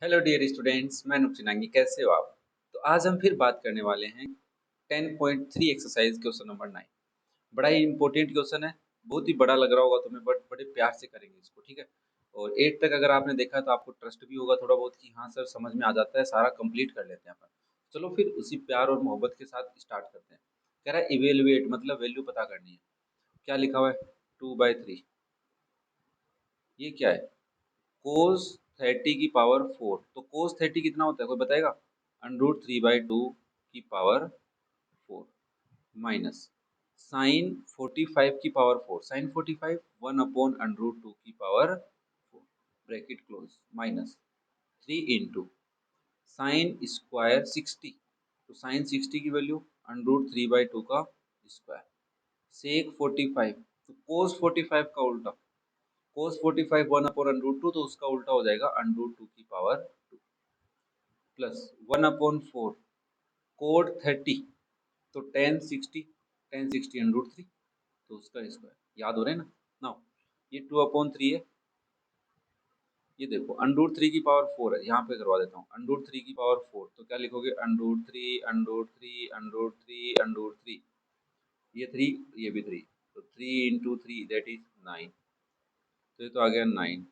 Hello dear students, मैं नुकसिनांगी। कैसे हो आप? तो आज हम फिर बात करने वाले हैं 10.3 एक्सरसाइज क्वेश्चन नंबर 9। बड़ा ही इंपॉर्टेंट क्वेश्चन है। बहुत ही बड़ा लग रहा होगा तुम्हें, बट बड़े प्यार से करेंगे इसको, ठीक है। और 8 तक अगर आपने देखा तो आपको ट्रस्ट भी होगा थोड़ा बहुत कि हाँ सर समझ में आ जाता है, सारा कंप्लीट कर लेते हैं अपन। चलो फिर उसी प्यार और मोहब्बत के साथ स्टार्ट करते हैं। कह रहा है इवेलुएट, मतलब वैल्यू पता करनी है। क्या लिखा हुआ है? 2/3। ये क्या है? कोस 30 की पावर 4। तो कोस 30 कितना होता है, कोई बताएगा? √3/2 की पावर 4 माइनस साइन 45 की पावर 4। साइन 45 1/√2 की power 4 bracket close minus 3 into sine square 60। तो साइन 60 की वैल्यू √3/2 का स्क्वायर सेक 45। तो कोस 45 का उल्टा कोस 45 1/√2, तो उसका उल्टा हो जाएगा √2 की पावर 2 प्लस 1/4 कोड 30। तो टेन सिक्सटी √3, तो उसका स्क्वायर। याद हो रहे हैं ना? नाउ ये 2/3 है। ये देखो √3 की पावर 4 है, यहाँ पे करवा देता हूँ। √3 की पावर 4 तो क्या लिखोगे? √3 ये 3, ये भी 3, तो 3 इंटू 3 दैट इज 9। तो ये तो आ गया 9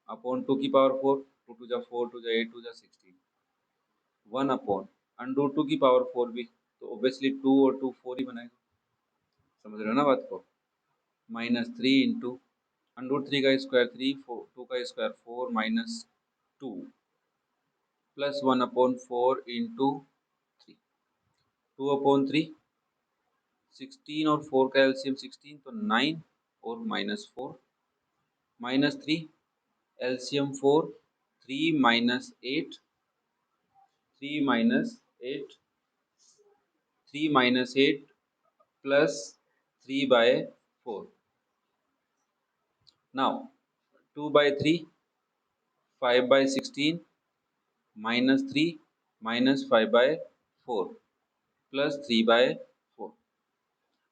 अपॉन 2 की पावर 4। 2 टू जा 4, 2 जा 8, 2 जा 16। 1 अपॉन √2 की पावर 4 भी, तो ऑब्वियसली 2 और 2 4 ही बनाएगा। समझ रहे हो ना बात को? माइनस 3 इंटू √3 का स्क्वायर 3, 4 2 का स्क्वायर 4 माइनस 2 प्लस 1/4 इंटू 3। 2/3 16 और 4 का एलसीएम 16, तो 9 और minus 4 minus 3 LCM 4 3 minus 8 3 minus 8 3 minus 8 plus 3/4। Now 2/3 5/16 minus 3 minus 5/4 plus 3/4।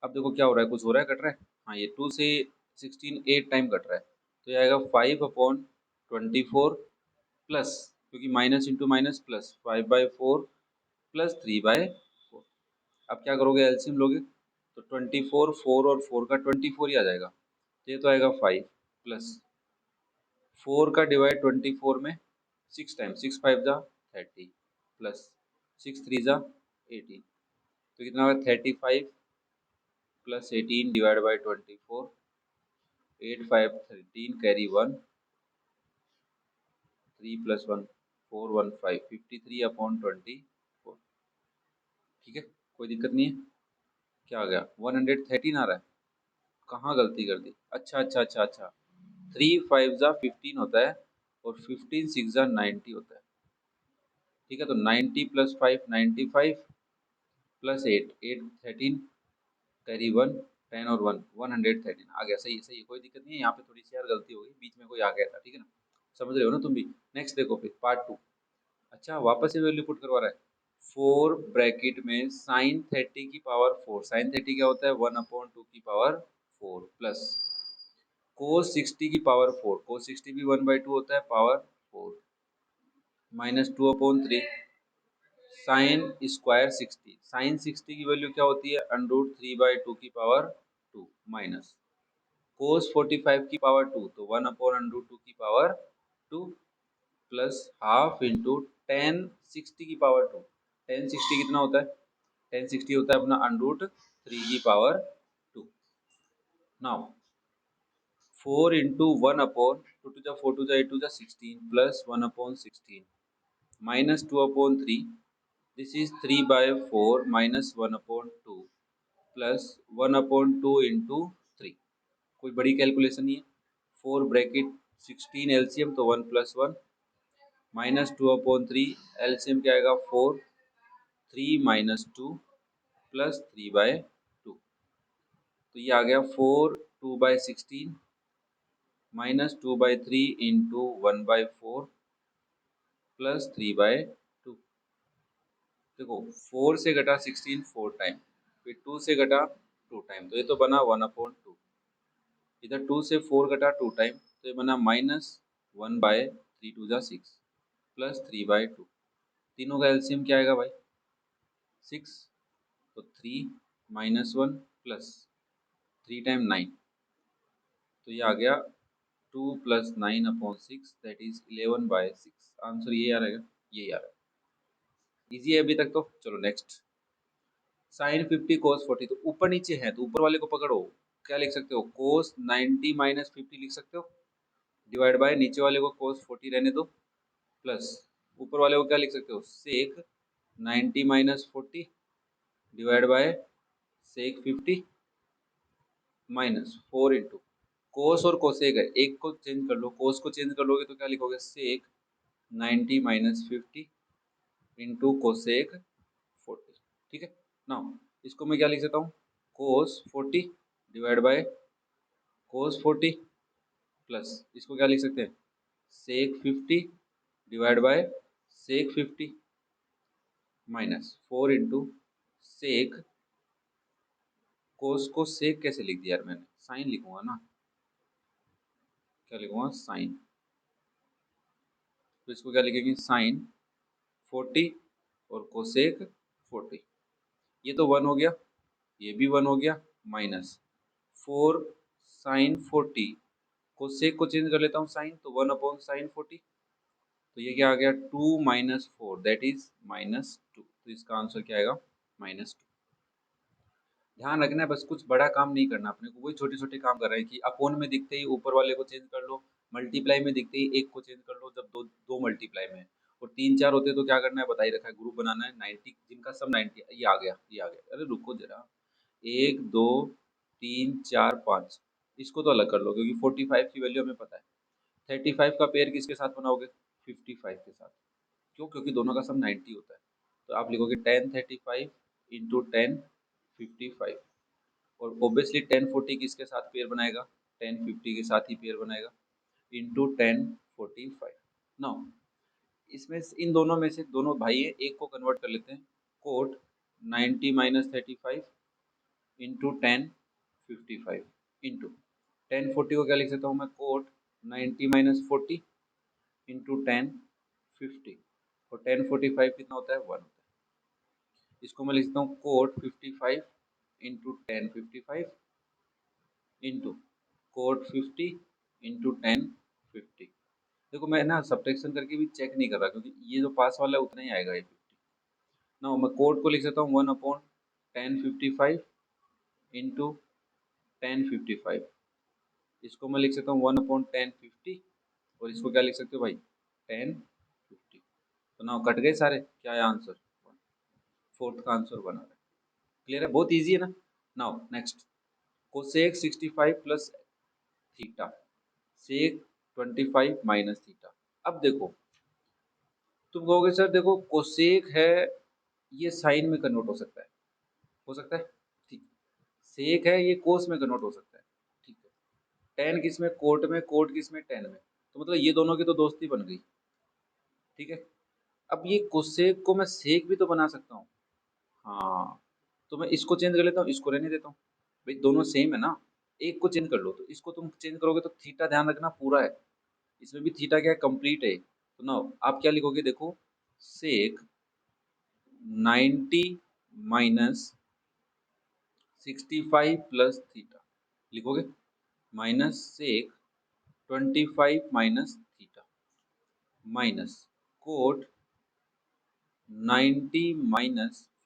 अब देखो क्या हो रहा है, कुछ हो रहा है, कट रहा है। हाँ, ये 2 से 16 8 टाइम कट रहा है, तो ये आएगा 5/24 प्लस, क्योंकि minus into minus plus 5/4 plus 3/4। अब क्या करोगे? एलसीएम लोगे तो 24 4 और 4 का 24 ही आ जाएगा, तो ये तो आएगा 5 प्लस 4 का डिवाइड 24 में 6 टाइम, 6 5 जा 30 प्लस 6 3 जा 18। तो कितना होगा? 35 plus 18 divide by 24। 8 5 13 carry 1 3 plus 1 4 1 5 53/24। ठीक है, कोई दिक्कत नहीं है। क्या आ गया? 113 आ रहा है। कहाँ गलती कर दी? अच्छा अच्छा अच्छा अच्छा, 3 5 जा 15 होता है और 15 6 जा 90 होता है। ठीक है, तो 90 प्लस 5 95 प्लस 8 8 13 कैरी 1 10 और 1 113 आ गया। सही है सही है, कोई दिक्कत नहीं है। यहाँ पे थोड़ी सी यार गलती हो गई, बीच में कोई आ गया था, ठीक है ना? समझ रहे हो ना तुम भी? नेक्स्ट देखो फिर पार्ट 2। अच्छा, वापस से वैल्यू पुट करवा रहा है। 4 ब्रैकेट में साइन 30 की पावर 4। साइन 30 क्या होता है? 1/2 की पावर 4 प्लस कोस 60 की पावर 4। कोस 60 भी 1/2 होता है, power 4 minus 2/3 sine square 60। Sine 60 की वैल्यू क्या होती है? √3/2 की पावर 2 माइनस कोस 45 की पावर 2, तो 1/√2 की power 2 plus half into ten 60 की पावर 2। टेन 60 कितना होता है? टेन 60 होता है अपना √3 की पावर 2। नाउ 4 इंटू 1/2 टू जा 4 टू जा 8 टू जा 16 plus 1/16 minus 2/3। This is 3/4 minus 1/2 plus 1/2 into 3। कोई बड़ी कैलकुलेशन नहीं है। 4 ब्रैकेट 16 एलसीएम, तो 1 प्लस 1 माइनस 2/3 एलसीएम क्या आएगा? 4 3 माइनस 2 प्लस 3/2। तो ये आ गया 4 2/16 माइनस 2/3 इंटू 1/4 प्लस 3/2। देखो 4 से घटा 16 4 टाइम, फिर 2 से घटा 2 टाइम, तो ये तो बना 1/2। इधर 2 से 4 घटा 2 टाइम, तो ये बना -1/3 2 जा 6। प्लस 3/2। तीनों का एलसीएम क्या आएगा भाई? 6। तो 3 -1 प्लस 3 टाइम 9, तो ये आ गया 2 + 9/6 दैट इज 11/6। आंसर ये आ रहेगा, यही आ रहा है। इजी है अभी तक तो। चलो नेक्स्ट। साइन 50 कोस 40, तो ऊपर नीचे है तो ऊपर वाले को पकड़ो। क्या लिख सकते हो? कोस 90 - 50 लिख सकते हो, डिवाइड बाय नीचे वाले को कोस 40 रहने दो, प्लस ऊपर वाले को क्या लिख सकते हो? Sec 90 - 40 divide by sec 50 minus 4 into cos और कोसेक है, एक को चेंज कर लो, कोस को चेंज कर लोगे तो क्या लिखोगे? सेक 90 - 50 इंटू कोसेक 40। ठीक है ना? इसको मैं क्या लिख सकता हूँ? Cos 40 divide by cos 40 plus इसको क्या लिख सकते हैं? Sec 50 divide by sec 50 minus 4 into sec. Cos को सेक कैसे लिख दिया यार मैंने? साइन लिखूंगा ना, क्या लिखूंगा? साइन। तो इसको क्या लिखेंगे? साइन 40 और कोसेक 40। ये तो 1 हो गया, ये भी 1 हो गया, माइनस 4 साइन 40। कोसेक को चेंज कर लेता हूँ साइन, तो 1/sin 40। तो ये क्या आ गया? 2 - 4 दैट इज -2। तो इसका आंसर क्या आएगा? -2। ध्यान रखना है बस, कुछ बड़ा काम नहीं करना अपने को, वही छोटे छोटे काम कर रहे हैं कि अपोन में दिखते ही ऊपर वाले को चेंज कर लो, मल्टीप्लाई में दिखते ही एक को चेंज कर लो, जब दो दो मल्टीप्लाई में है। और 3 4 होते तो क्या करना है बता ही रखा है, ग्रुप बनाना है 90 जिनका सब 90। ये आ गया, ये आ गया। अरे रुको जरा, 1 2 3 4 5, इसको तो अलग कर लो क्योंकि 45 की वैल्यू हमें पता है। 35 का पेयर किसके साथ बनाओगे? 55 के साथ। क्यों? क्योंकि दोनों का सम 90 होता है। तो आप लिखोगे 10 35 इंटू 10 55। और ऑब्वियसली 10 40 किसके साथ पेयर बनाएगा? 10 50 के साथ ही पेयर बनाएगा, इंटू 10 45। नाउ इसमें इन दोनों में से दोनों भाई है, एक को कन्वर्ट कर लेते हैं। कोट 90 - 35 इंटू 10 55 इंटू 10 40 को क्या लिख सकता हूँ मैं? Cot 90 - 40 into 10 50। और 10 45 कितना होता है? 1 होता है। इसको मैं लिख सकता हूँ cot 55 into 10 55 into cot 50 into 10 50। देखो मैं ना सब्ट्रैक्शन करके भी चेक नहीं कर रहा क्योंकि ये जो पास वाला है उतना ही आएगा ये 50। ना मैं कोट को लिख सकता हूँ 1/10 55 इंटू 10 55। इसको मैं लिख सकता हूँ 1/10 50। और इसको क्या लिख सकते हो भाई? 10 50। तो ना कट गए सारे, क्या है आंसर? फोर्थ का आंसर बना रहा है। क्लियर है? बहुत ईजी है ना। Now next. Cosec 65 plus theta sec 25 minus theta. अब देखो तुम कहोगे सर देखो कोसेक है, ये साइन में कन्वर्ट हो सकता है, हो सकता है, ठीक। सेक है ये कोस में कन्वर्ट हो सकता है, ठीक है। टेन किस में? कोट में, कोट किस में? टेन में। तो मतलब ये दोनों की तो दोस्ती बन गई, ठीक है। अब ये कोसेक को मैं सेक भी तो बना सकता हूँ, हाँ। तो मैं इसको चेंज कर लेता हूँ, इसको रहने देता हूँ। भाई दोनों सेम है ना, एक को चेंज कर लो। तो इसको तुम चेंज करोगे तो थीटा ध्यान रखना पूरा है, इसमें भी थीटा क्या है? कंप्लीट है। तो ना आप क्या लिखोगे? देखो सेक 90 - 65 प्लस थीटा लिखोगे, minus sec 25 minus theta minus cot 90 -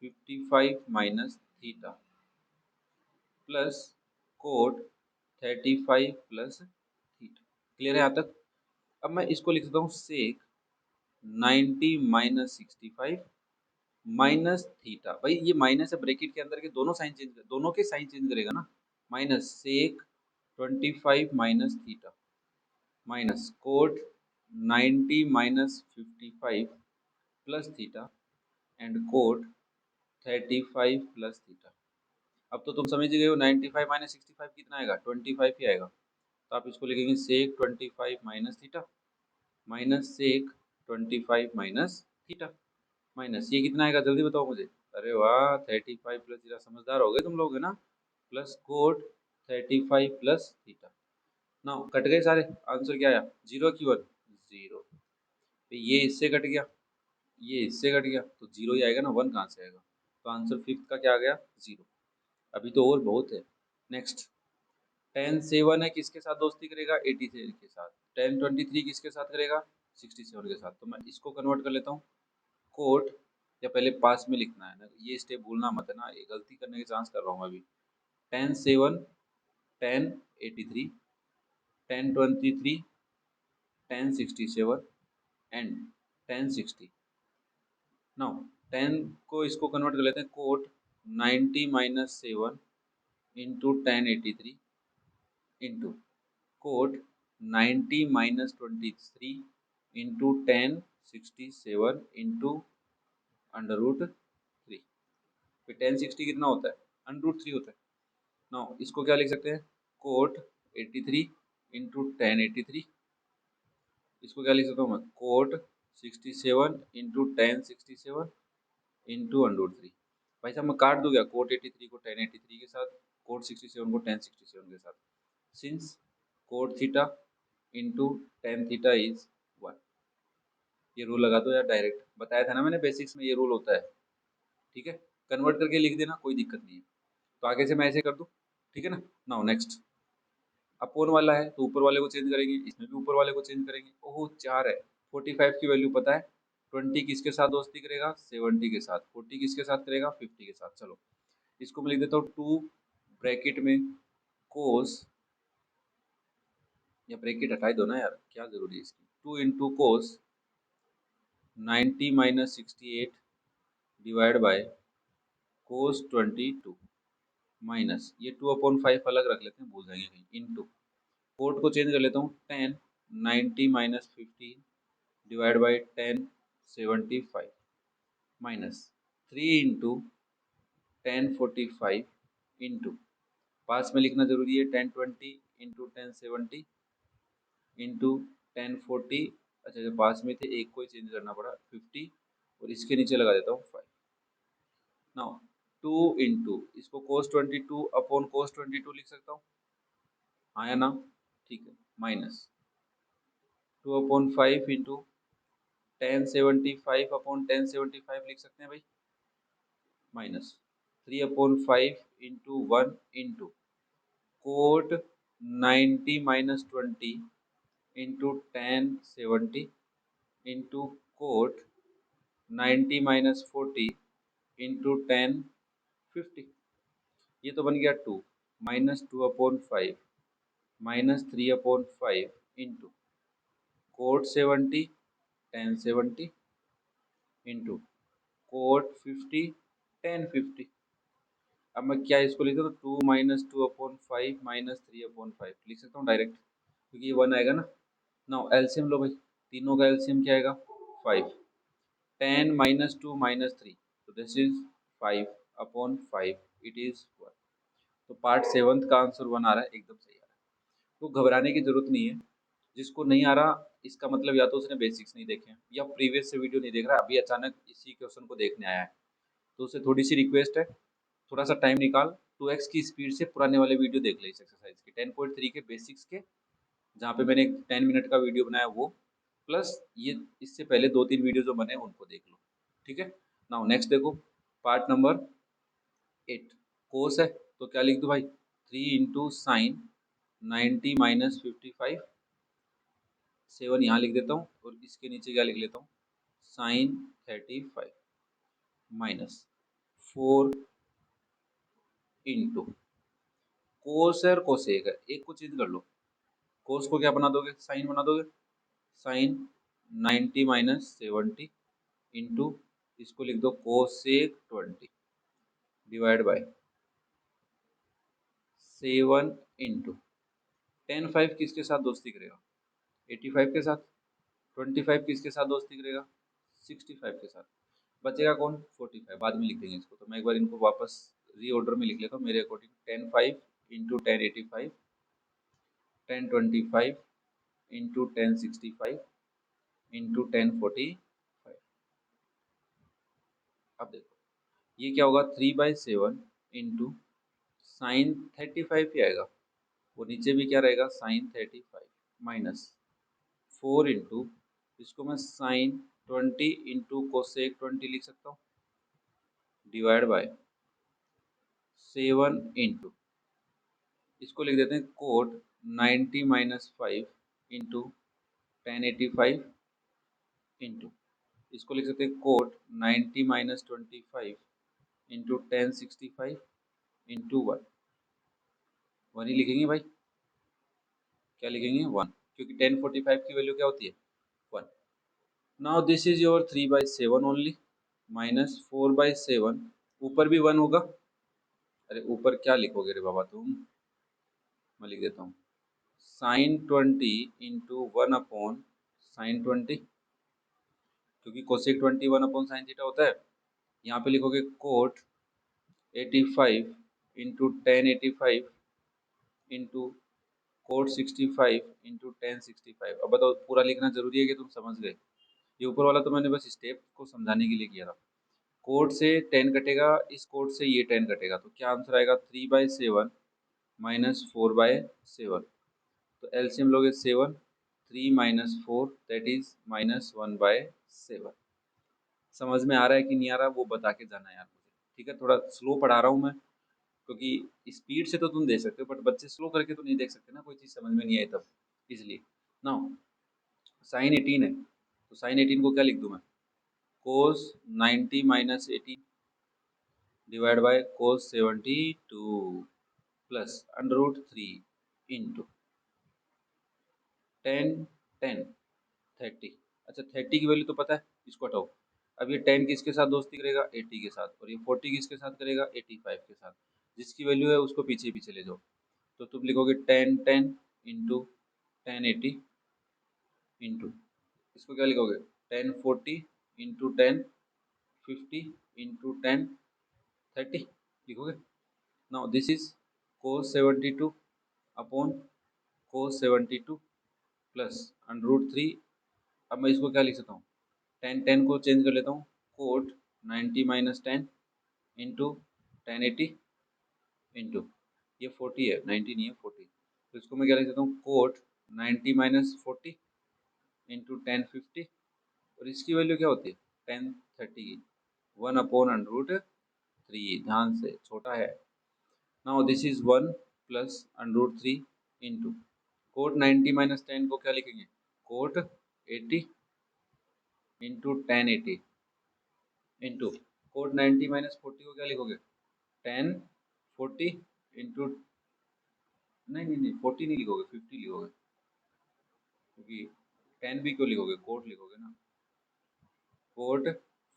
55 minus theta plus cot 35 plus theta. Clear है यहाँ तक? अब मैं इसको लिख देता हूँ सेक 90 - 65 माइनस थीटा। भाई ये माइनस है, ब्रैकेट के अंदर के दोनों साइन चेंज, दोनों के साइन चेंज करेगा ना। Minus sec 25 minus theta minus cot 90 - 55 plus theta and cot 35 plus theta. अब तो तुम समझ गए हो 95 - 65 कितना आएगा? 25 ही आएगा। तो आप इसको लिखेंगे sec 25 minus theta minus sec 25 minus theta minus ये कितना आएगा? जल्दी बताओ मुझे। अरे वाह, 35 प्लस थीटा, समझदार हो गए तुम लोग, है ना। Plus cot 35 plus theta. ना कट गए सारे, आंसर क्या आया? 0 की 1? 0। तो ये इससे कट गया, ये इससे कट गया, तो जीरो ही आएगा ना, वन कहाँ से आएगा। तो आंसर फिफ्थ का क्या आ गया, जीरो। अभी तो और बहुत है। नेक्स्ट, टेन सेवन है, किसके साथ दोस्ती करेगा, 83 के साथ। टेन 23 किसके साथ करेगा, 67 के साथ। तो मैं इसको कन्वर्ट कर लेता हूँ कोट, या पहले पास में लिखना है ना, ये स्टेप भूलना मत है ना, ये गलती करने के चांस कर रहा हूँ अभी। Tan seven, tan 83, tan 23, tan 67 and tan 60। Now tan को इसको कन्वर्ट कर लेते हैं cot 90 minus seven into tan 83 into cot 90 minus 23 into tan 67 into under root three. फिर टेन 60 कितना होता है, अंडर रूट थ्री होता है। नाउ इसको क्या लिख सकते हैं, कोट 83 इंटू टेन 83। इसको क्या लिख सकता हूँ मैं, cot 67 into tan 67 into under root three. भाई साहब मैं काट दूँ क्या, कोट 83 को टेन 83 के साथ, कोट 67 को टेन 67 के साथ। Since cot theta into tan theta is one. ये रूल लगा दो यार, डायरेक्ट बताया था ना मैंने, बेसिक्स में ये रूल होता है। ठीक है, कन्वर्ट करके लिख देना, कोई दिक्कत नहीं है। तो आगे से मैं ऐसे कर दूँ, ठीक है ना। नाउ नेक्स्ट, अपोन वाला है तो ऊपर वाले को चेंज करेंगे, इसमें भी ऊपर वाले को चेंज करेंगे। ओह चार है, 45 की वैल्यू पता है, 20 किसके साथ दोस्ती करेगा, 70 के साथ। 40 किसके साथ करेगा, 50 के साथ। चलो इसको मैं लिख देता हूँ टू ब्रैकेट में कोस, या ब्रैकेट हटा ही दो ना यार, क्या जरूरी है इसकी। Two into cos 90 minus 68 divide by cos 22 minus, ये 2/5 अलग रख लेते हैं, भूल जाएंगे कहीं, इंटू कोट को चेंज कर लेता हूँ, 10 90 minus 15 divide by 10 75 minus 3 into 1045 into, पास में लिखना जरूरी है, 1020 इंटू 1070 इंटू 1040। अच्छा जो पास में थे एक को ही चेंज करना पड़ा, 50, और इसके नीचे लगा देता हूँ 5। नाउ टू इंटू, इसको कोस 22 अपॉन कोस 22 लिख सकता हूँ, हाँ या ना, ठीक है, माइनस 2/5 इंटू 1075 अपॉन 1075 लिख सकते हैं भाई, minus 3/5 into one into cot 90 minus 20 into 1070 into cot 90 minus 40 into 1050। ये तो बन गया two, minus 2/5 minus 3/5 into cot 70 1070 into cot 50 1050। अब मैं क्या इसको लिख दूँ, टू माइनस 2/5 माइनस 3/5 लिख सकता हूँ डायरेक्ट, क्योंकि ये वन आएगा ना। नाउ एलसीएम लो भाई, तीनों का एलसीएम क्या आएगा, 5। 10 माइनस 2 माइनस 3, तो दिस इज 5/5, इट इज 1। तो पार्ट सेवंथ का आंसर वन आ रहा है, एकदम सही आ रहा है। तो घबराने की जरूरत नहीं है, जिसको नहीं आ रहा इसका मतलब या तो उसने बेसिक्स नहीं देखे हैं, या प्रीवियस से वीडियो नहीं देख रहा, अभी अचानक इसी क्वेश्चन को देखने आया है। तो उसे थोड़ी सी रिक्वेस्ट है, थोड़ा सा टाइम निकाल, 2x की स्पीड से पुराने वाले वीडियो देख ले इस एक्सरसाइज के, 10.3 के बेसिक्स के, जहाँ पे मैंने 10 मिनट का वीडियो बनाया वो, प्लस ये इससे पहले 2-3 वीडियो जो बने उनको देख लो। ठीक है, नाउ नेक्स्ट देखो, पार्ट नंबर 8, कोस है, तो क्या लिख दो भाई, 3 इंटू साइन 90 माइनस 55, 7 यहाँ लिख देता हूँ, और इसके नीचे क्या लिख लेता हूँ, साइन 35 माइनस 4 इंटू कोस है और कोसेक है, एक को चेंज कर लो, कोस को क्या बना दोगे, साइन बना दोगे, साइन 90 माइनस 70 इंटू, इसको लिख दो कोसेक 20 डिवाइड बाय 7 इंटू 10 5 किसके साथ दोस्ती करेगा, 85 के साथ। 25 किसके साथ दोस्ती करेगा, 65 के साथ। बचेगा कौन, 45, बाद में लिख देंगे इसको। तो मैं एक बार इनको वापस रीऑर्डर में लिख लेता हूँ मेरे अकॉर्डिंग, 10 5 इंटू 10 85 10 25 इंटू 10 65 इंटू 10 45। अब देखो ये क्या होगा, 3/7 इंटू साइन 35 ही आएगा, वो नीचे भी क्या रहेगा, साइन 35 माइनस 4 इंटू इसको मैं साइन 20 इंटू कोसेक 20 लिख सकता हूँ, डिवाइड बाय 7 इंटू, इसको लिख देते हैं कोट 90 माइनस 5 इंटू 1085 इंटू, इसको लिख सकते हैं कोट 90 माइनस 25 इंटू 1065 इंटू 1, 1 ही लिखेंगे भाई, क्या लिखेंगे 1, क्योंकि 1045 की वैल्यू क्या होती है 1। Now this is your 3/7 only minus 4/7, ऊपर भी 1 होगा, अरे ऊपर क्या लिखोगे रे बाबा तुम, मैं लिख देता हूँ साइन 20 इंटू 1 अपॉन साइन 20, क्योंकि कोसेक 20 1 अपॉन साइन थीटा होता है। यहाँ पे लिखोगे cot 85 into 1085 into cot 65 into 1065। अब बताओ पूरा लिखना जरूरी है कि तुम समझ गए, ये ऊपर वाला तो मैंने बस स्टेप को समझाने के लिए किया था। कोट से 10 कटेगा, इस कोट से ये 10 कटेगा, तो क्या आंसर आएगा 3/7 माइनस 4/7, तो एलसीएम लोगे 7, 3 माइनस 4 दैट इज माइनस 1/7। समझ में आ रहा है कि नहीं आ रहा वो बता के जाना यार मुझे, ठीक है। थोड़ा स्लो पढ़ा रहा हूँ मैं, क्योंकि स्पीड से तो तुम देख सकते हो बट बच्चे स्लो करके तो नहीं देख सकते ना, कोई चीज़ समझ में नहीं आई तब, इसलिए ना। साइन 18 है, तो साइन 18 को क्या लिख दूँ मैं, cos 90 minus 18 divide by cos 72 plus under root 3 into 10 10 30। अच्छा 30 की वैल्यू तो पता है, इसको हटाओ। अब ये 10 किसके साथ दोस्ती करेगा 80 के साथ, और ये 40 किसके साथ करेगा 85 के साथ, जिसकी वैल्यू है उसको पीछे पीछे ले जाओ, तो तुम लिखोगे 10 10 इंटू 1080 इंटू, इसको क्या लिखोगे 1040 इंटू 1050 इंटू 1030 लिखोगे। Now this is cos 72 upon cos 72 plus under root 3। अब मैं इसको क्या लिख सकता हूँ, 10 10 को चेंज कर लेता हूँ, कोट 90 माइनस 10 इंटू 1080 इंटू, ये 40 है 90 नहीं है 40, तो इसको मैं क्या लिख सकता हूँ कोट 90 माइनस 40 इंटू 1050, और इसकी वैल्यू क्या होती है 1030 की, 1 अपॉन अंडर रूट 3, ध्यान से छोटा है। Now this is 1 plus under root 3 into cot 90 minus 10 को क्या लिखेंगे cot 80 into 1080 into cot 90 minus 40 को क्या लिखोगे 1040 इंटू, नहीं नहीं नहीं 40 नहीं लिखोगे 50 लिखोगे, क्योंकि 10 भी क्यों लिखोगे कोट लिखोगे ना, cot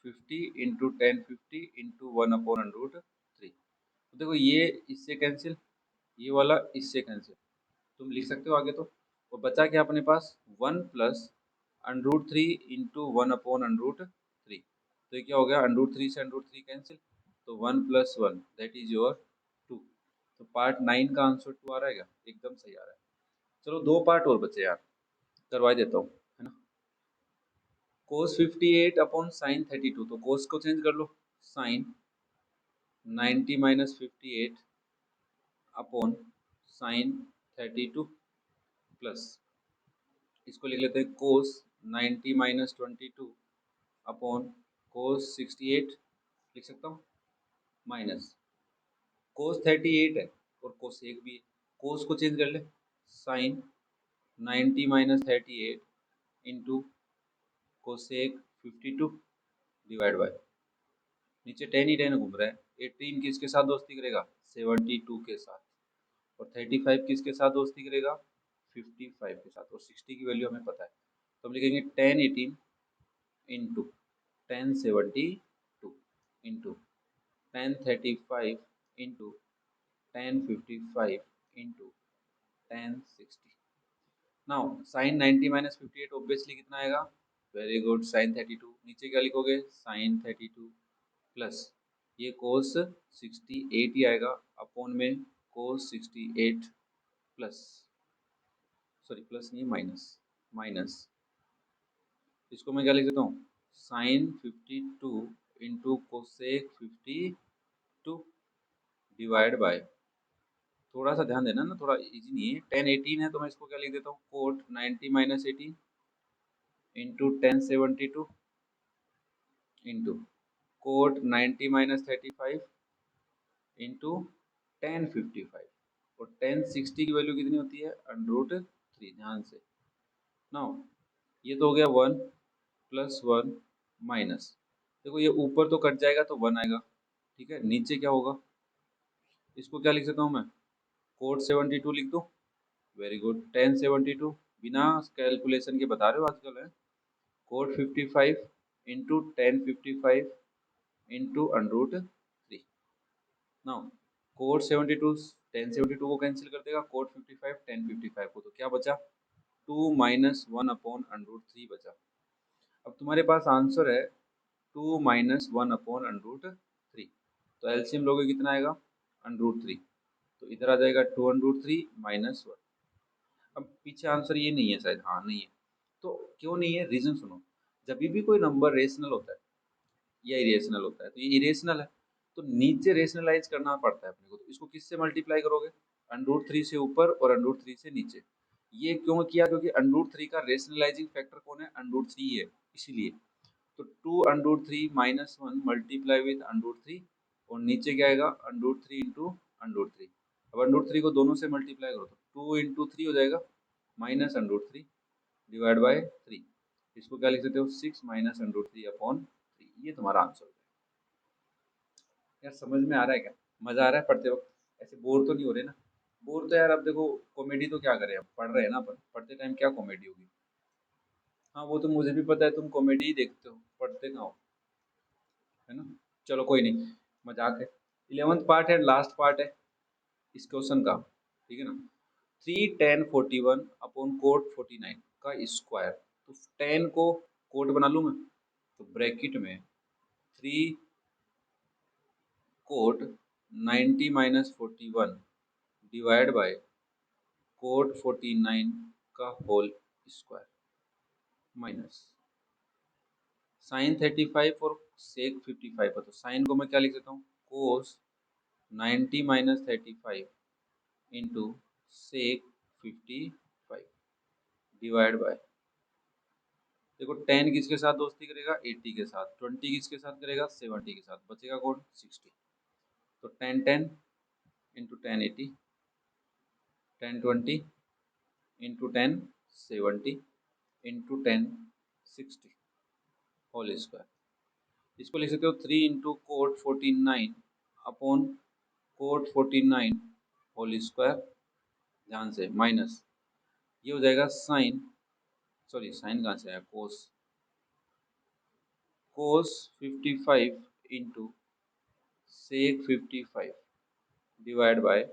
50 into 1050 into 1 upon under root 3। तो देखो ये इससे कैंसिल, ये वाला इससे कैंसिल, तुम लिख सकते हो आगे तो, और बचा क्या अपने पास 1 plus under root 3 into 1 upon under root 3, तो ये क्या हो गया अंडर रूट 3 से अंडर रूट 3 कैंसिल, तो 1 प्लस 1 दैट इज योर 2, तो पार्ट 9 का आंसर 2 आ रहा है क्या, एकदम सही आ रहा है। चलो दो पार्ट और बचे यार, करवा देता हूँ, है ना। कोस 58 अपॉन साइन 32, तो कोस को चेंज कर लो, sine 90 minus 58 upon sine 32 plus, इसको लिख लेते हैं कोस 90 माइनस 22 अपॉन कोस 68 लिख सकता हूँ, माइनस कोस 38 है और कोसेक भी है, कोस को चेंज कर ले, sine 90 minus 38 into cosec 52 divide by, नीचे 10 ही 10 घूम रहा है, 18 किसके साथ दोस्ती करेगा 72 के साथ, और 35 किसके साथ दोस्ती करेगा 55 के साथ, और 60 की वैल्यू हमें पता है, तो हम लिखेंगे 10 18 into 1072 into 1035 into 1055 into 1060। Now sine 90 minus 58 obviously कितना आएगा, वेरी गुड साइन 32, नीचे क्या लिखोगे साइन 32 प्लस ये कोस 68 ही आएगा अपॉन में कोस 68 प्लस, सॉरी प्लस नहीं माइनस, माइनस, इसको मैं क्या लिख देता हूँ sine 52 into cosec 52 divide by, थोड़ा सा ध्यान देना ना, थोड़ा इजी नहीं है, 10 18 है तो मैं इसको क्या लिख देता हूँ cot 90 minus 18 into 1072 into cot 90 minus 35 into 1055 और 1060 की वैल्यू कितनी होती है √3। ध्यान से नाउ ये तो हो गया 1 प्लस 1 माइनस, देखो ये ऊपर तो कट जाएगा तो 1 आएगा, ठीक है। नीचे क्या होगा, इसको क्या लिख सकता हूँ मैं, कोट 72 लिख दूँ। वेरी गुड, 1072 बिना कैलकुलेशन के बता रहे हो आजकल है। Cot 55 into 1055 into √3। Now cot 72 1072 को कैंसिल कर देगा, कोट 55 1055 को, तो क्या बचा 2 माइनस 1 अपॉन √3 बचा। अब तुम्हारे पास आंसर है 2 माइनस 1 अपॉन √3, तो एलसीएम लोगे कितना आएगा √3, तो इधर आ जाएगा 2 √3 माइनस 1। अब पीछे आंसर ये नहीं है शायद, हाँ नहीं है, तो क्यों नहीं है रीजन सुनो। जब भी कोई नंबर रेशनल होता है या इरेशनल होता है, तो ये इरेशनल है तो नीचे रेशनलाइज करना पड़ता है अपने को, तो इसको किससे मल्टीप्लाई करोगे, √3 से ऊपर और √3 से नीचे। ये क्यों किया, क्योंकि √3 का रेशनलाइजिंग फैक्टर कौन है √3 है, इसीलिए। तो 2 √3 माइनस 1 मल्टीप्लाई विथ √3 और नीचे क्या आएगा √3 इंटू √3। अब √3 को दोनों से मल्टीप्लाई करो तो 2 इंटू 3 हो जाएगा माइनस √3 डिवाइड बाय 3। इसको क्या लिख सकते हो 6 माइनस √3 अपॉन 3। ये तुम्हारा आंसर है। यार समझ में आ रहा है क्या, मजा आ रहा है पढ़ते वक्त, ऐसे बोर तो नहीं हो रहे ना। बोर तो यार अब देखो कॉमेडी तो क्या करें, अब पढ़ रहे हैं ना अपन, पढ़ते टाइम क्या कॉमेडी होगी। हाँ वो तो मुझे भी पता है, तुम कॉमेडी ही देखते हो, पढ़ते कहाँ हो, है ना। चलो कोई नहीं, मजाक है। 11th पार्ट है, लास्ट पार्ट है इस क्वेश्चन का, ठीक है ना। 3 10 41 अपॉन कोट 49 का स्क्वायर, तो 10 को कोट बना लूँ मैं, तो ब्रैकेट में 3 cot 90 minus 41 divide by cot 49 का होल स्क्वायर माइनस साइन 35 और सेक 55 है, तो साइन को मैं क्या लिख सकता हूँ cos 90 minus 35 into sec 55 divide by, देखो 10 किसके साथ दोस्ती करेगा 80 के साथ, 20 किसके साथ करेगा 70 के साथ, बचेगा कौन 60। तो 10 10 into 10 80 10 20 into 10 70 into 10 60 whole square. इसको लिख सकते हो 3 into cot 49 upon cot 49 whole square, ध्यान से माइनस, ये हो जाएगा साइन, सॉरी साइन कहाँ से आया, कोस, कोस 55 इंटू सेक 55 डिवाइड बाय,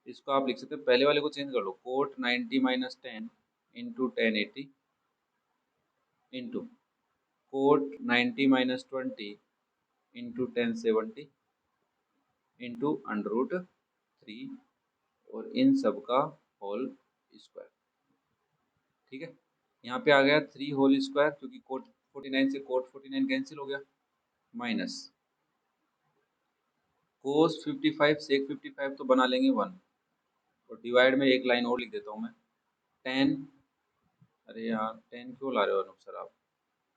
इसको आप लिख सकते हो पहले वाले को चेंज कर लो, cot 90 minus 10 into 1080 into cot 90 minus 20 into 1070 into √3 और इन सब का होल स्क्वायर, ठीक है। यहाँ पे आ गया 3 होल स्क्वायर, क्योंकि कोट 49 से कोट 49 कैंसिल हो गया, माइनस कोस 55 सेक 55 तो बना लेंगे 1, और डिवाइड में एक लाइन और लिख देता हूँ मैं 10, अरे यार 10 क्यों ला रहे हो अनूप सर आप,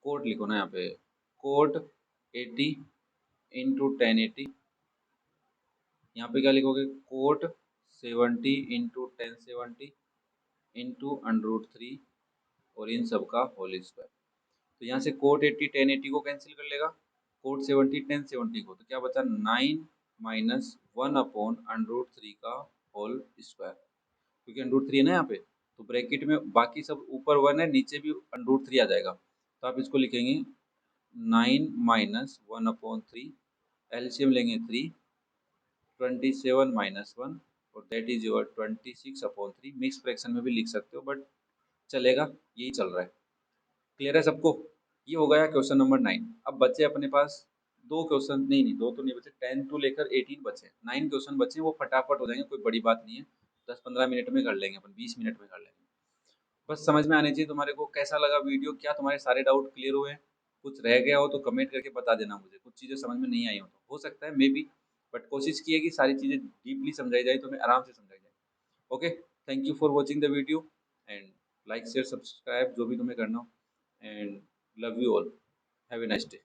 कोट लिखो ना यहाँ पे, कोट 80 इंटू 1080, यहाँ पे क्या लिखोगे कोट 70 इंटू 1070 इंटू √3 और इन सब का होल स्क्वायर। तो यहाँ से कोट 80 1080 को कैंसिल कर लेगा, कोट 70 1070 को, तो क्या बचा 9 माइनस 1 अपॉन √3 का होल स्क्वायर, क्योंकि √3 है ना यहाँ पे, तो ब्रैकेट में बाकी सब ऊपर 1 है नीचे भी √3 आ जाएगा, तो आप इसको लिखेंगे 9 माइनस 1 अपॉन 3, एलसीएम लेंगे 3 27 माइनस 1 और that is your 26 upon 3। Mix fraction में भी लिख सकते हो बट चलेगा, यही चल रहा है। क्लियर है सबको, ये हो गया क्वेश्चन नंबर 9। अब बचे अपने पास दो क्वेश्चन, नहीं नहीं दो तो नहीं बचे, 10 टू लेकर 18 बचे, 9 क्वेश्चन बचे, वो फटाफट हो जाएंगे, कोई बड़ी बात नहीं है, 10-15 मिनट में कर लेंगे अपन, 20 मिनट में कर लेंगे। बस समझ में आने चाहिए तुम्हारे को। कैसा लगा वीडियो, क्या तुम्हारे सारे डाउट क्लियर हुए हैं, कुछ रह गया हो तो कमेंट करके बता देना मुझे, कुछ चीज़ें समझ में नहीं आई हो सकता है मे बी, बट कोशिश की है कि सारी चीज़ें डीपली समझाई जाए, तो मैं आराम से समझाई जाए। Okay, thank you for watching the video and like share subscribe जो भी तुम्हें करना हो। and love you all. Have a nice day.